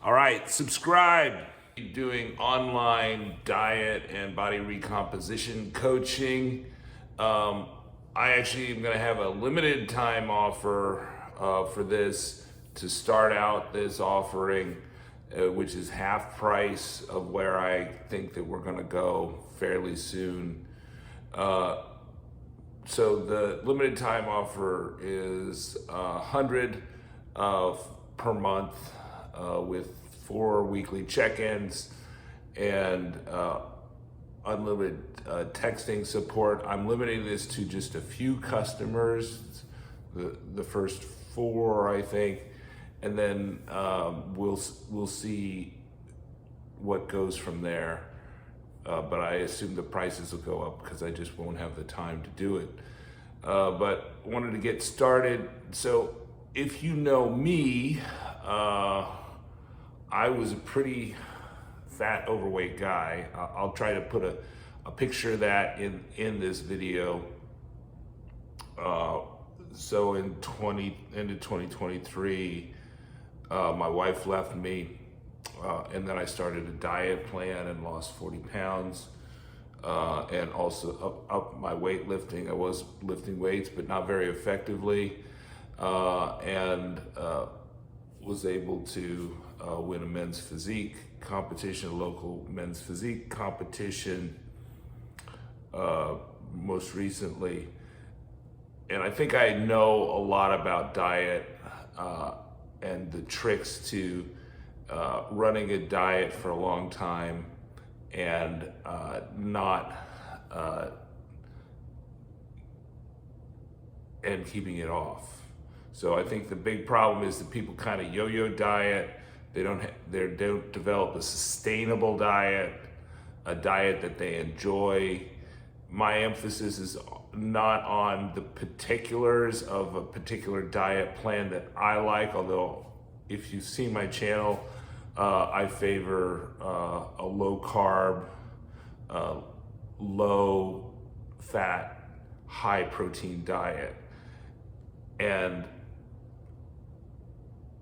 All right, subscribe. Doing online diet and body recomposition coaching. Um, I actually am going to have a limited time offer for this to start out this offering, which is half price of where I think that we're going to go fairly soon. So the limited time offer is 100 per month with 4 weekly check-ins and unlimited texting support. I'm limiting this to just a few customers, the first 4, I think, and then we'll see what goes from there. But I assume the prices will go up because I just won't have the time to do it. But wanted to get started. So if you know me, I was a pretty fat, overweight guy. I'll try to put a picture of that in this video. So in into 2023, my wife left me, and then I started a diet plan and lost 40 pounds. And also up my weightlifting. I was lifting weights, but not very effectively, and was able to win a men's physique competition, a local men's physique competition, most recently. And I think I know a lot about diet and the tricks to running a diet for a long time and not and keeping it off. So I think the big problem is that people kind of yo-yo diet. They don't develop a sustainable diet, a diet that they enjoy. My emphasis is not on the particulars of a particular diet plan that I like, although if you see my channel, I favor a low carb, low fat, high protein diet. And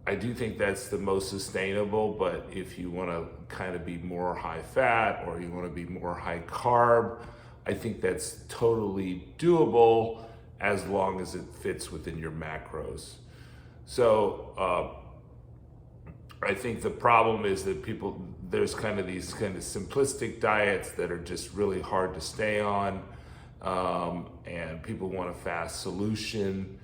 I do think that's the most sustainable, but if you want to kind of be more high fat or you want to be more high carb, I think that's totally doable as long as it fits within your macros. So I think the problem is that there's kind of these kind of simplistic diets that are just really hard to stay on, and people want a fast solution.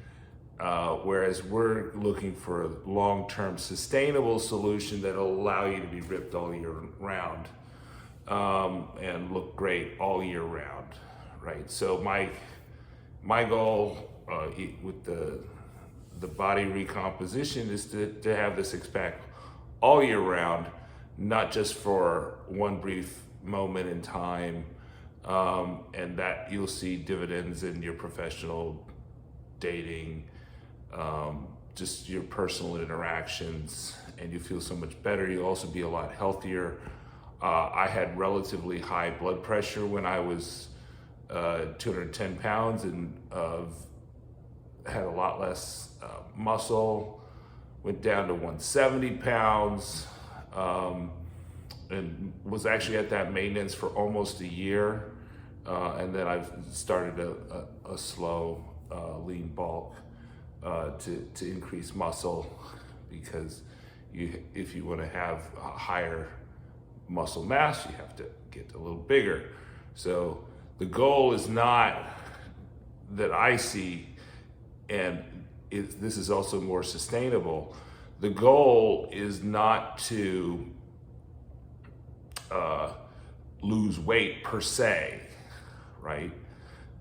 Whereas we're looking for a long-term sustainable solution that'll allow you to be ripped all year round and look great all year round, right? So my goal with the body recomposition is to have the six-pack all year round, not just for one brief moment in time, and that you'll see dividends in your professional dating, just your personal interactions, and you feel so much better. You'll also be a lot healthier. I had relatively high blood pressure when I was 210 pounds and had a lot less muscle, went down to 170 pounds, and was actually at that maintenance for almost a year. And then I've started a slow lean bulk to increase muscle, because if you want to have a higher muscle mass, you have to get a little bigger. So the goal is not, that I see, and this is also more sustainable, the goal is not to lose weight per se, right?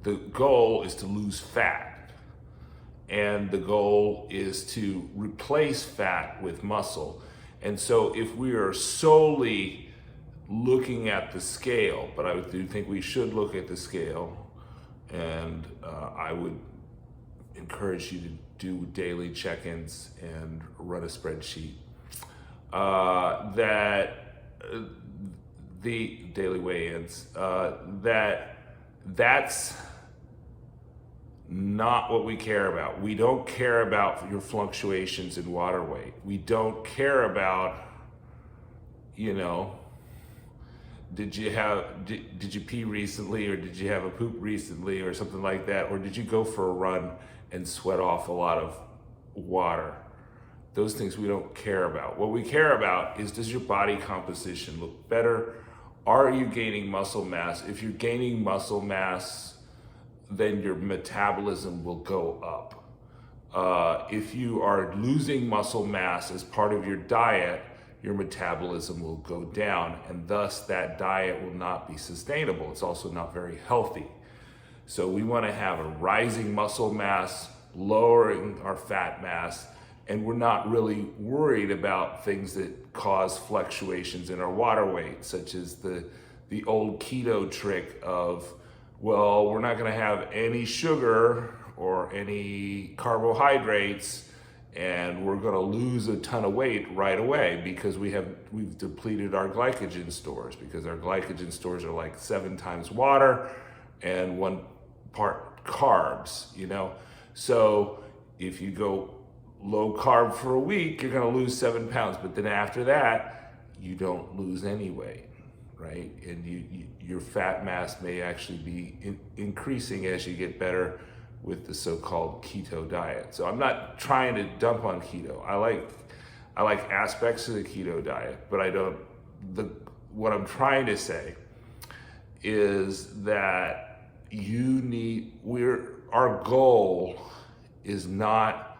The goal is to lose fat. And the goal is to replace fat with muscle. And so if we are solely looking at the scale, but I do think we should look at the scale, and I would encourage you to do daily check-ins and run a spreadsheet. The daily weigh-ins, that's not what we care about. We don't care about your fluctuations in water weight. We don't care about you know, did you pee recently, or did you have a poop recently, or something like that, or did you go for a run and sweat off a lot of water? Those things we don't care about. What we care about is, does your body composition look better? Are you gaining muscle mass? If you're gaining muscle mass, then your metabolism will go up. If you are losing muscle mass as part of your diet, your metabolism will go down, and thus that diet will not be sustainable. It's also not very healthy. So we want to have a rising muscle mass, lowering our fat mass, and we're not really worried about things that cause fluctuations in our water weight, such as the old keto trick of, well, we're not going to have any sugar or any carbohydrates, and we're going to lose a ton of weight right away because we've depleted our glycogen stores, because our glycogen stores are like 7 times water and 1 part carbs, you know. So if you go low carb for a week, you're going to lose 7 pounds, but then after that, you don't lose any weight, right? And your fat mass may actually be increasing as you get better with the so-called keto diet. So I'm not trying to dump on keto. I like aspects of the keto diet, but what I'm trying to say is that our goal is not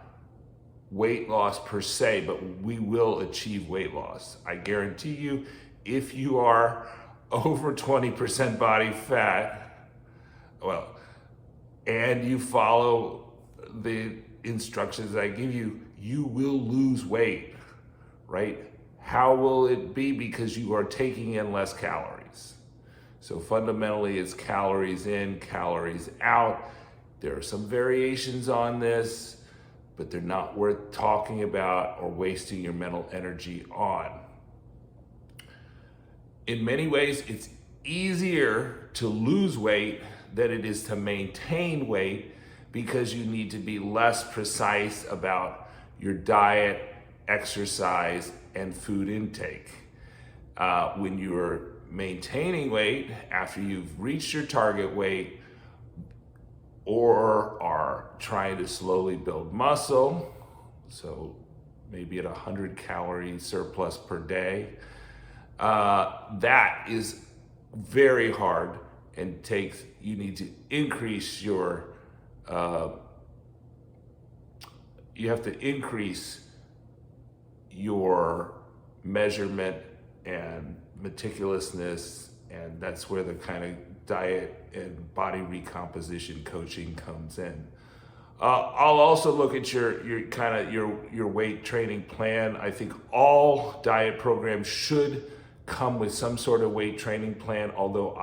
weight loss per se, but we will achieve weight loss. I guarantee you, if you are over 20% body fat, well, and you follow the instructions I give you, you will lose weight, right? How will it be? Because you are taking in less calories. So fundamentally, it's calories in, calories out. There are some variations on this, but they're not worth talking about or wasting your mental energy on. In many ways, it's easier to lose weight than it is to maintain weight, because you need to be less precise about your diet, exercise, and food intake. When you're maintaining weight after you've reached your target weight, or are trying to slowly build muscle, so maybe at 100 calorie surplus per day, that is very hard and you need to increase you have to increase your measurement and meticulousness, and that's where the kind of diet and body recomposition coaching comes in. I'll also look at your weight training plan. I think all diet programs should come with some sort of weight training plan, although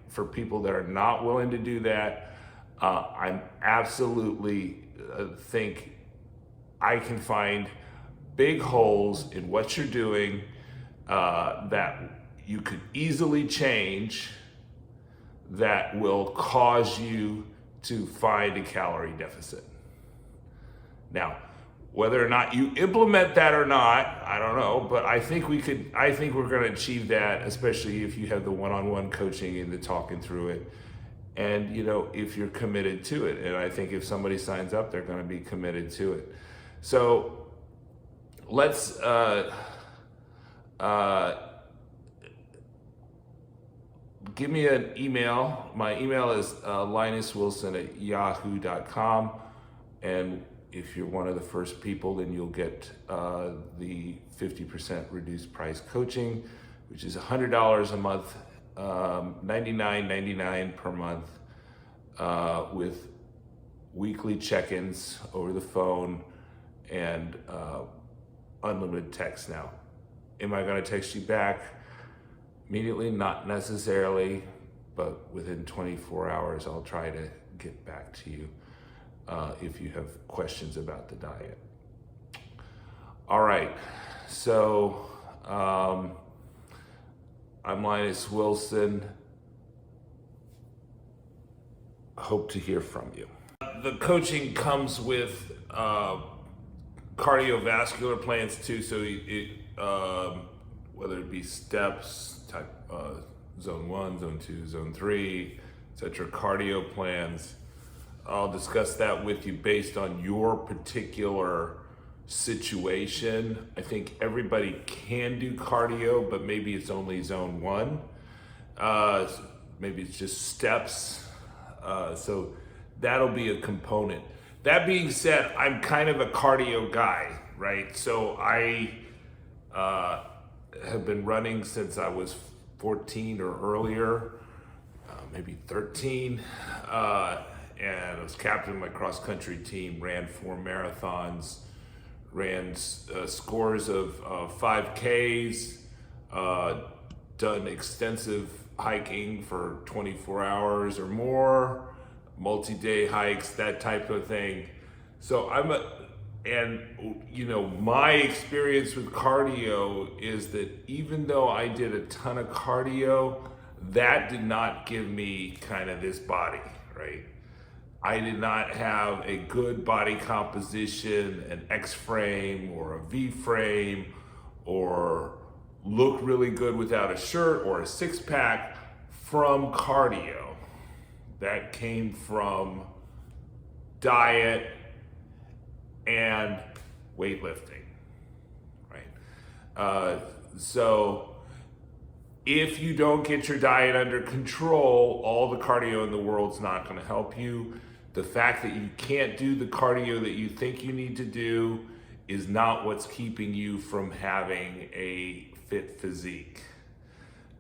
for people that are not willing to do that, I'm absolutely think I can find big holes in what you're doing that you could easily change, that will cause you to find a calorie deficit. Now, whether or not you implement that or not, I don't know, but I think we're going to achieve that, especially if you have the one-on-one coaching and the talking through it. And, if you're committed to it. And I think if somebody signs up, they're going to be committed to it. So let's, give me an email. My email is linuswilson@yahoo.com. And if you're one of the first people, then you'll get the 50% reduced price coaching, which is $100 a month, $99.99 per month, with weekly check-ins over the phone and unlimited text. Now, am I going to text you back immediately? Not necessarily, but within 24 hours, I'll try to get back to you if you have questions about the diet. All right, so I'm Linus Wilson. Hope to hear from you. The coaching comes with cardiovascular plans too, so whether it be steps, type zone 1, zone 2, zone 3, etc., cardio plans. I'll discuss that with you based on your particular situation. I think everybody can do cardio, but maybe it's only zone 1. Maybe it's just steps. So that'll be a component. That being said, I'm kind of a cardio guy, right? So I have been running since I was 14 or earlier, maybe 13. And I was captain of my cross country team, ran 4 marathons, ran scores of 5Ks, done extensive hiking for 24 hours or more, multi-day hikes, that type of thing. So my experience with cardio is that even though I did a ton of cardio, that did not give me kind of this body, right? I did not have a good body composition, an X frame or a V frame, or look really good without a shirt or a 6-pack from cardio. That came from diet and weightlifting, right? So if you don't get your diet under control, all the cardio in the world's not going to help you. The fact that you can't do the cardio that you think you need to do is not what's keeping you from having a fit physique,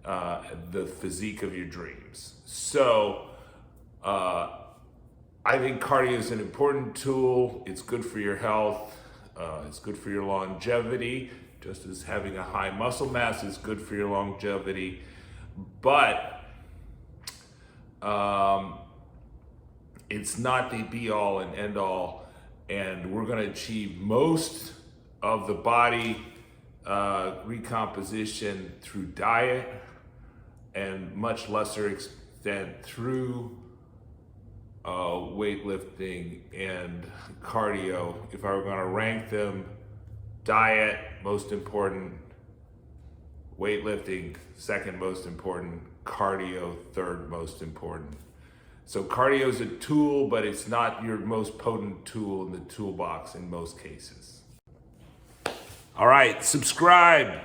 the physique of your dreams. So I think cardio is an important tool. It's good for your health. It's good for your longevity, just as having a high muscle mass is good for your longevity. But it's not the be all and end all. And we're going to achieve most of the body recomposition through diet, and much lesser extent through weightlifting and cardio. If I were going to rank them, diet most important, weightlifting second most important, cardio third most important. So cardio is a tool, but it's not your most potent tool in the toolbox in most cases. All right, subscribe.